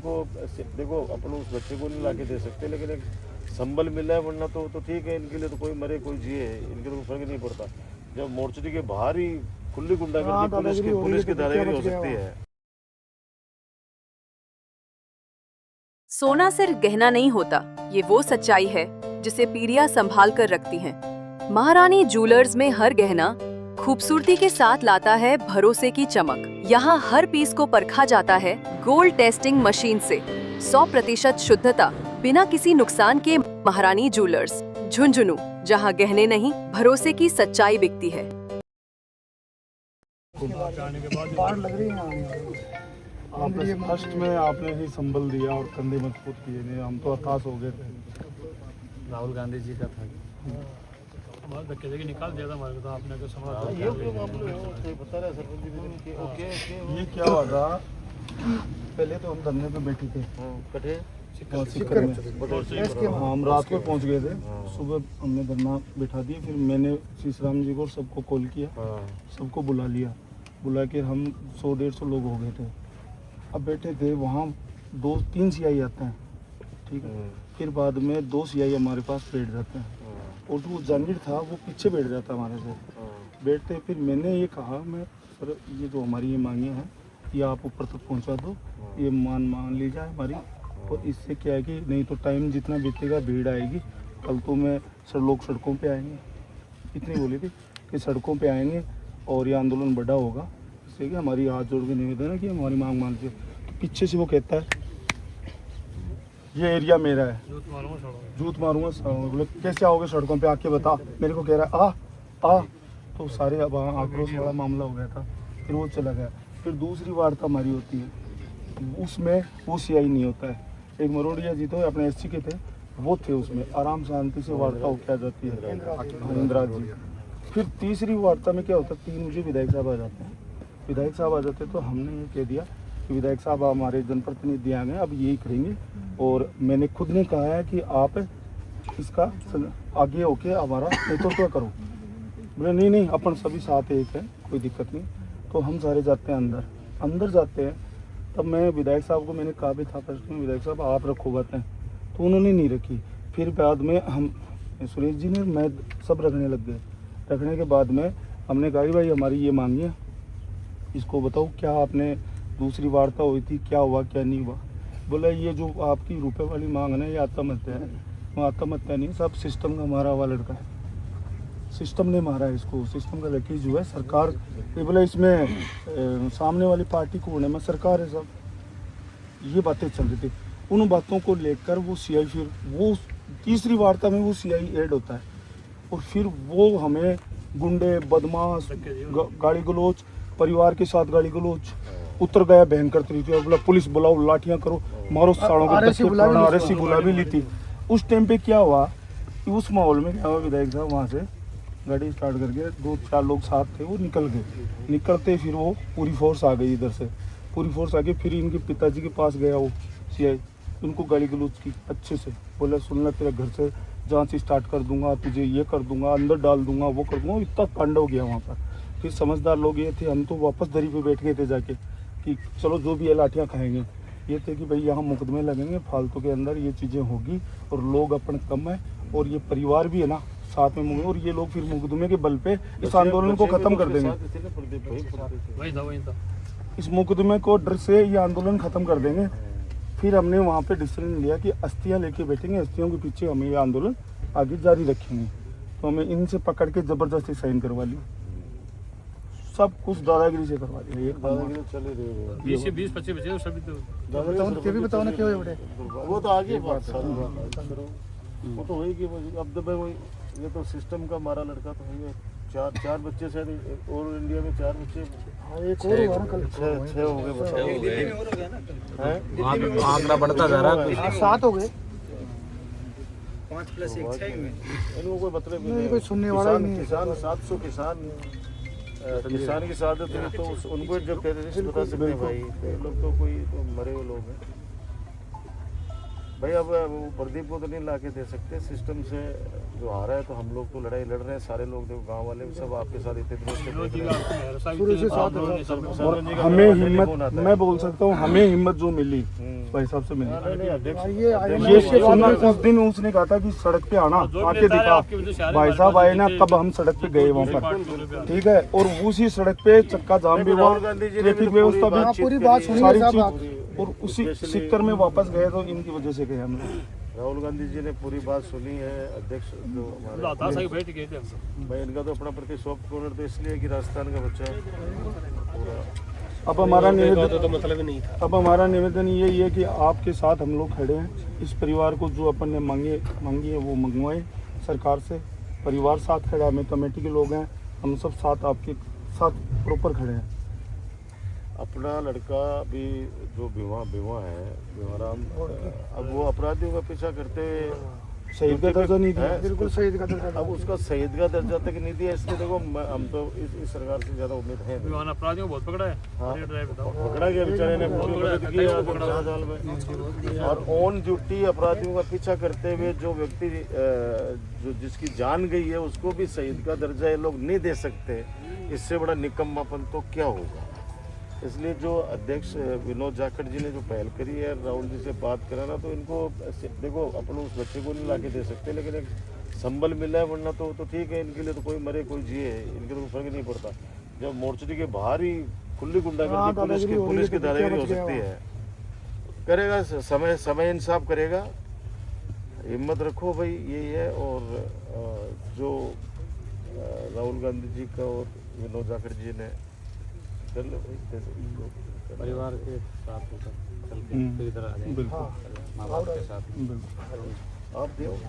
को देखो अपन उस बच्चे को नहीं लाके दे सकते, लेकिन एक संबल मिला है, वरना तो ठीक है, इनके लिए तो कोई मरे कोई जिए, इनके तो फर्क नहीं पड़ता। जब मोर्चरी के बाहर ही खुली गुंडागर्दी, पुलिस की दादागिरी हो सकती है। सोना सिर्फ गहना नहीं होता, ये वो सच्चाई है जिसे पीढ़ियां संभाल कर रखती हैं। महारानी ज्वेलर्स में हर गहना खूबसूरती के साथ लाता है भरोसे की चमक। यहाँ हर पीस को परखा जाता है गोल्ड टेस्टिंग मशीन से। 100% शुद्धता, बिना किसी नुकसान के। महारानी ज्वेलर्स, झुंझुनू, जहाँ गहने नहीं भरोसे की सच्चाई बिकती है। बाढ़ लग रही है। आपने फर्स्ट में आपने ही संबल दिया और कंधे मजबूत किए थे, हम तो हताश हो गए थे। राहुल गांधी जी का था, हमारा धक्के देके निकाल दिया था हमारे को, तो आपने को संभाला। ये क्या हुआ था, पहले तो हम धरने पे बैठे थे सिक्कर में। हम रात को पहुंच गए थे, सुबह हमने धरना बैठा दिया। फिर मैंने शीशराम जी को सबको कॉल किया, सबको बुला लिया। बुला के हम 100-150 लोग हो गए थे। अब बैठे थे वहाँ 2-3 सियाई आते हैं, ठीक है। फिर बाद में 2 सियाई हमारे पास बैठ जाते हैं, और जो जानिर था वो पीछे बैठ जाता हमारे से। बैठते फिर मैंने ये कहा, मैं सर ये जो हमारी ये मांगे हैं ये आप ऊपर तक पहुंचा दो, ये मान ली जाए हमारी। और इससे क्या है कि नहीं तो टाइम जितना बीतेगा भीड़ आएगी, कल तो मैं लोग सड़कों पे आएंगे। इतनी बोली थी कि सड़कों पे आएंगे और ये आंदोलन बड़ा होगा। इससे कि हमारी हाथ जोड़ के निवेदन है कि हमारी मांग मानते। तो पीछे से वो कहता है ये एरिया मेरा है, जूत मारूंगा। बोले कैसे आओगे सड़कों पे, आके बता। मेरे को कह रहा है आ। तो सारे अब आक्रोश वाला मामला हो गया था। फिर वो चला गया। फिर दूसरी वार्ता हमारी होती है, उसमें वो सीआई नहीं होता है। एक मरोड़िया जी तो अपने एससी के थे, वो थे उसमें। आराम शांति से वार्ता हो क्या जाती है, इंदिरा जी। फिर तीसरी वार्ता में क्या होता है, 3 बजे विधायक साहब आ जाते हैं। विधायक साहब आ जाते तो हमने ये कह दिया कि विधायक साहब हमारे जनप्रतिनिधि आ गए, अब यही करेंगे। और मैंने खुद ने कहा है कि आप इसका आगे होके हमारा नेतृत्व करो। बोले नहीं अपन सभी साथ एक है, कोई दिक्कत नहीं। तो हम सारे जाते हैं अंदर जाते हैं। तब मैं विधायक साहब को मैंने कहा भी था फर्स्ट में, विधायक साहब आप रखो बातें, तो उन्होंने नहीं रखी। फिर बाद में हम सुरेश जी ने मैं सब रखने लग गए। रखने के बाद में हमने कहा कि भाई हमारी ये मांगी है, इसको बताओ क्या आपने दूसरी वार्ता हुई थी, क्या हुआ क्या नहीं हुआ। बोला ये जो आपकी रुपए वाली मांग है ना, ये आत्महत्या है। वो आत्महत्या नहीं, सब सिस्टम का मारा हुआ लड़का है, सिस्टम ने मारा है इसको। सिस्टम का लड़की जो है सरकार, ये बोला इसमें सामने वाली पार्टी कौन है, मैं सरकार है सब। ये बातें चल रही थी। उन बातों को लेकर वो सीआई, फिर वो तीसरी वार्ता में वो सीआई ऐड होता है। और फिर वो हमें गुंडे, बदमाश, गाली गलोच, परिवार के साथ गाली गलोच, उतर गया भयंकर तरीके। बोला पुलिस बुलाओ, लाठियां करो, मारो सालों को। आरएससी बुला भी ली थी। उस टाइम पे क्या हुआ कि उस माहौल में क्या हुआ, विधायक साहब वहाँ से गाड़ी स्टार्ट करके 2-4 लोग साथ थे, वो निकल गए। निकलते फिर वो पूरी फोर्स आ गई, इधर से पूरी फोर्स आ गई। फिर इनके पिताजी के पास गया वो सीआई, उनको गाली गलौज की अच्छे से। बोला सुनना तेरे घर से जांच स्टार्ट कर दूंगा, तुझे ये कर दूंगा, अंदर डाल दूंगा, वो कर दूंगा। इतना तांडव गया वहाँ पर। फिर समझदार लोग ये थे, हम तो वापस दरी पे बैठ गए थे जाके कि चलो जो भी है लाठियाँ खाएंगे। ये थे कि भाई यहाँ मुकदमे लगेंगे, फालतू के अंदर ये चीज़ें होगी, और लोग अपन कम है, और ये परिवार भी है ना साथ में मुकदमे, और ये लोग फिर मुकदमे के बल पे इस आंदोलन को खत्म कर देंगे। इस मुकदमे को डर से ये आंदोलन खत्म कर देंगे। फिर हमने वहाँ पे डिसीजन लिया कि अस्थियाँ लेके बैठेंगे, अस्थियों के पीछे हमें ये आंदोलन आगे जारी रखेंगे। तो हमें इनसे पकड़ के जबरदस्ती साइन करवा ली, सब कुछ दादागिरी से करवा दिया। ये दादागिरी चल रही है। 20-25 बचे सभी तो बताओ ना क्यों है, वो तो आगे बात सारी वो तो होगी। अब तो भाई ये तो सिस्टम का मारा लड़का तो है। 4 बच्चे शायद, और इंडिया में 4 बच्चे, एक और हुआ ना कल, 6 हो गए। आंकड़ा बढ़ता जा रहा है, 7 हो गए। 5 + 1 6 हुए। इनको कोई मतलब नहीं, कोई सुनने वाला ही नहीं है। किसान 700 किसान की शहादत हुई, तो उनको जब टेररिस्ट बता सकते हैं भाई, तो लोग तो कोई तो मरे हुए लोग हैं। भाई अब वो प्रदीप को तो नहीं ला के दे सकते, सिस्टम से जो आ रहा है, तो हम लोग तो लड़ाई लड़ रहे हैं, सारे लोग देखो गांव वाले सब आपके साथ इतने दिनों से विनोद देख जी रहे का हैं। आपको मेहर साहब शुरू से इतने साथ लोगों ने है। सब- सरपंच जी का हमें टेलीफोन हिम्मत, आता है। मैं बोल सकता हूँ, हमें हिम्मत जो मिली हम्म। भाई साहब से मिली। नहीं, नहीं, अध्यक्ष ये सुना, उस दिन उसने कहा था कि सड़क पे आना, जो भी आके नेता है दिखा। आपकी वजह से आ रहे हैं, भाई साहब हमारे आए ना, पास तब हम सड़क पे गए वहाँ पर, ठीक है। और उसी सड़क पे चक्का जाम भी हुआ, राहुल गांधी जी ने भी ट्रैफिक तो पूरी व्यवस्था बातचीत भी, पूरी पूरी बात बात सुनी सुनी है सारी साहब चीज। आप। और उसी Especially- सिक्कर में वापस गए तो इनकी वजह से गए हम लोग। राहुल गांधी जी ने पूरी बात सुनी है, अध्यक्ष जो हमारे लाता साहब बैठ गए थे हम सब। भाई, इनका तो अपना प्रति सॉफ्ट कॉर्नर तो इसलिए कि राजस्थान का बच्चा है पूरा। अब हमारा निवेदन, तो मतलब ही नहीं था। अब हमारा निवेदन यही है कि आपके साथ हम लोग खड़े हैं। इस परिवार को जो अपन ने मांगी है वो मंगवाएं सरकार से। परिवार साथ खड़ा है, हमें कमेटी के लोग हैं, हम सब साथ आपके साथ प्रॉपर खड़े हैं। अपना लड़का भी जो भीमा है, भीमाराम, अब वो अपराधियों का पीछा करते शहीद का दर्जा नहीं दिया, है? बिल्कुल शहीद का दर्जा। अब उसका शहीद का दर्जा तक नहीं दिया, इसलिए देखो हम तो इस सरकार से ज्यादा उम्मीद है नहीं। विमान अपराधियों को बहुत पकड़ा है। हाँ। रेड ड्राइव बताओ। पकड़ा गया बेचारे ने, पूरी पकड़ा मदद है, की कई है को पकड़ा है। अस्पताल में। और ऑन ड्यूटी अपराधियों का पीछा करते हुए जो व्यक्ति जो जिसकी जान गई है, उसको भी शहीद का दर्जा ये लोग नहीं दे सकते, इससे बड़ा निकम्मापन तो क्या होगा। इसलिए जो अध्यक्ष विनोद जाखड़ जी ने जो पहल करी है राहुल जी से बात कराना, तो इनको देखो अपन उस बच्चे को नहीं ला के दे सकते, लेकिन एक संबल मिला है, वरना तो ठीक है, इनके लिए तो कोई मरे कोई जिए, इनके तो फर्क नहीं पड़ता। जब मोर्चरी के बाहर ही खुली गुंडागर्दी पुलिस की दादागिरी हो सकती है, करेगा समय इंसाफ करेगा। हिम्मत रखो भाई, यही है। और जो राहुल गांधी जी का और विनोद जाखड़ जी ने कर लो भाई, जैसे परिवार के साथ चल के फिर इधर आ जाएंगे। बिल्कुल माँ बाप के साथ। बिल्कुल। आप दो